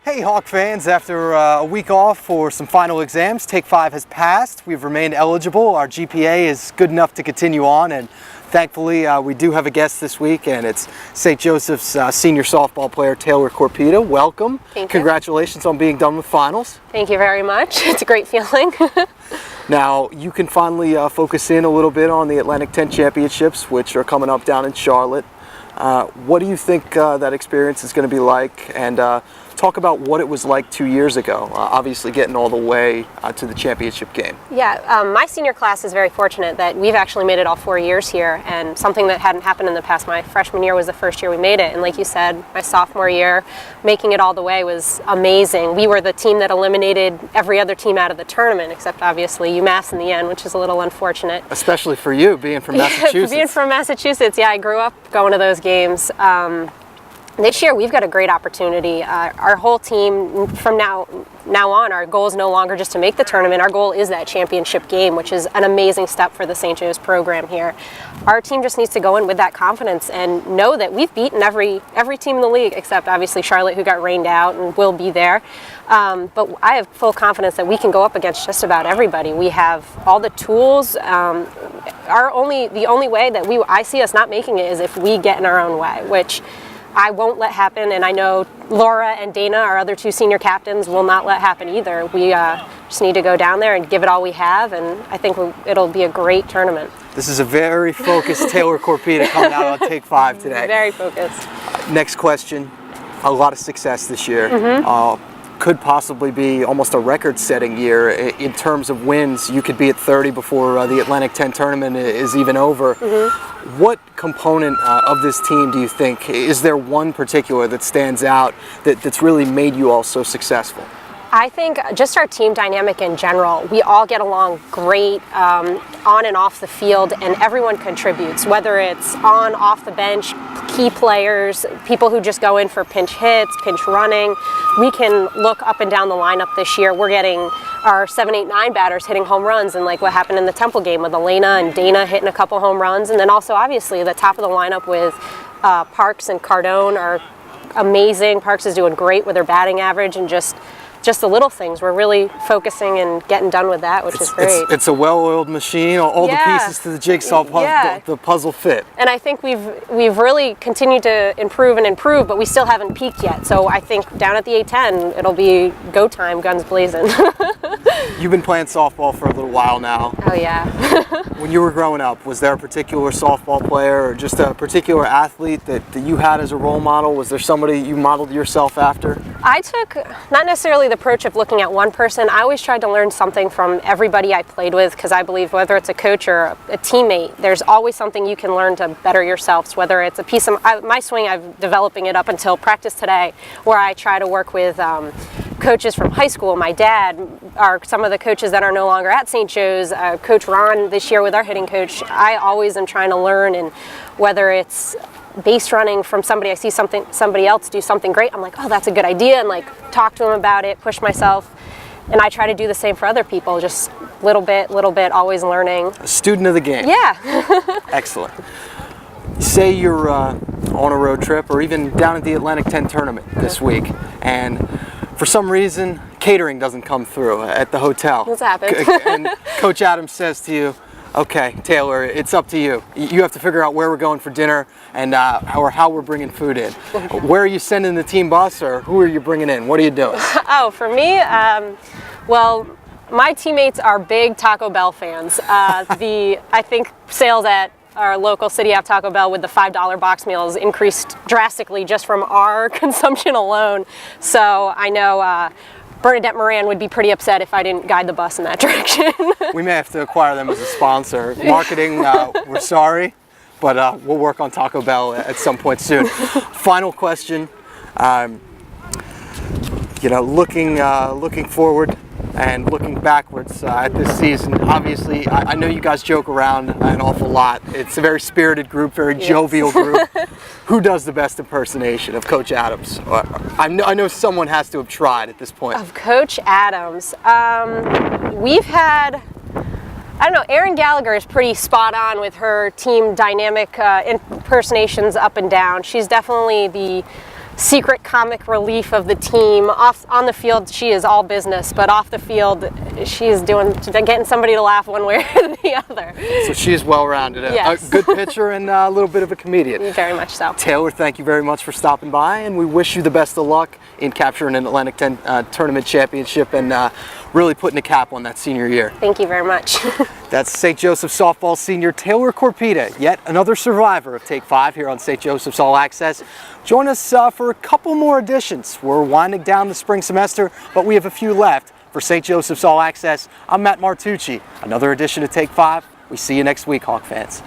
Hey Hawk fans, after a week off for some final exams, Take 5 has passed. We've remained eligible. Our GPA is good enough to continue on, and thankfully we do have a guest this week, and it's St. Joseph's senior softball player Taylor Korpita. Welcome. Thank you. Congratulations on being done with finals. Thank you very much. It's a great feeling. Now you can finally focus in a little bit on the Atlantic 10 Championships, which are coming up down in Charlotte. What do you think that experience is going to be like, and talk about what it was like 2 years ago, obviously getting all the way to the championship game? Yeah, my senior class is very fortunate that we've actually made it all 4 years here, and something that hadn't happened in the past. My freshman year was the first year we made it, and like you said, my sophomore year, making it all the way was amazing. We were the team that eliminated every other team out of the tournament, except obviously UMass in the end, which is a little unfortunate. Especially for you, being from Massachusetts. Being from Massachusetts, yeah, I grew up going to those games. This year we've got a great opportunity. Our whole team, from now on, our goal is no longer just to make the tournament. Our goal is that championship game, which is an amazing step for the St. Joe's program here. Our team just needs to go in with that confidence and know that we've beaten every team in the league, except obviously Charlotte, who got rained out and will be there. But I have full confidence that we can go up against just about everybody. We have all the tools. The only way that I see us not making it is if we get in our own way, which I won't let happen, and I know Laura and Dana, our other two senior captains, will not let happen either. We just need to go down there and give it all we have, and I think it'll be a great tournament. This is a very focused Taylor Korpita coming out on Take 5 today. Very focused. Next question. A lot of success this year. Could possibly be almost a record-setting year in terms of wins. You could be at 30 before the Atlantic 10 tournament is even over. What component of this team do you think, is there one particular that stands out that's really made you all so successful? I think just our team dynamic in general. We all get along great on and off the field, and everyone contributes, whether it's on, off the bench, key players, people who just go in for pinch hits, pinch running. We can look up and down the lineup this year. We're getting our 7, 8, 9 batters hitting home runs, and like what happened in the Temple game with Elena and Dana hitting a couple home runs, and then also obviously the top of the lineup with Parks and Cardone are amazing. Parks is doing great with her batting average, and just the little things. We're really focusing and getting done with that, which is great. It's a well-oiled machine. All the pieces to the jigsaw puzzle, the puzzle fit. And I think we've really continued to improve, but we still haven't peaked yet. So I think down at the A10, it'll be go time, guns blazing. You've been playing softball for a little while now. Oh yeah. When you were growing up, was there a particular softball player or just a particular athlete that you had as a role model? Was there somebody you modeled yourself after? I took not necessarily the approach of looking at one person. I always tried to learn something from everybody I played with, because I believe whether it's a coach or a teammate, there's always something you can learn to better yourselves, whether it's a piece of my swing. I'm developing it up until practice today, where I try to work with coaches from high school. My dad are some of the coaches that are no longer at St. Joe's. Coach Ron this year with our hitting coach. I always am trying to learn, and whether it's base running from somebody, I see somebody else do something great, I'm like, oh, that's a good idea, and like talk to them about it, push myself, and I try to do the same for other people, just little bit, always learning. A student of the game. Yeah. Excellent. Say you're on a road trip or even down at the Atlantic 10 tournament this week, and for some reason catering doesn't come through at the hotel. What's happened? And Coach Adams says to you, okay, Taylor, it's up to you. You have to figure out where we're going for dinner and or how we're bringing food in. Where are you sending the team bus, or who are you bringing in? What are you doing? Oh, for me, well, my teammates are big Taco Bell fans. I think sales at our local City Ave Taco Bell with the $5 box meals increased drastically just from our consumption alone. So I know Bernadette Moran would be pretty upset if I didn't guide the bus in that direction. We may have to acquire them as a sponsor. Marketing, we're sorry, but we'll work on Taco Bell at some point soon. Final question. Looking forward and looking backwards at this season, obviously, I know you guys joke around an awful lot. It's a very spirited group, very jovial group. Who does the best impersonation of Coach Adams? I know someone has to have tried at this point. Of Coach Adams, we've had, I don't know, Erin Gallagher is pretty spot on with her team dynamic impersonations up and down. She's definitely secret comic relief of the team. On the field, she is all business, but off the field, she's getting somebody to laugh one way or the other. So she is well-rounded. Yes. A good pitcher and a little bit of a comedian. Very much so. Taylor, thank you very much for stopping by, and we wish you the best of luck in capturing an Atlantic 10 tournament championship and really putting a cap on that senior year. Thank you very much. That's St. Joseph softball senior Taylor Korpita, yet another survivor of Take 5 here on St. Joseph's All Access. Join us for a couple more editions. We're winding down the spring semester, but we have a few left. For St. Joseph's All Access, I'm Matt Martucci. Another edition of Take 5. We see you next week, Hawk fans.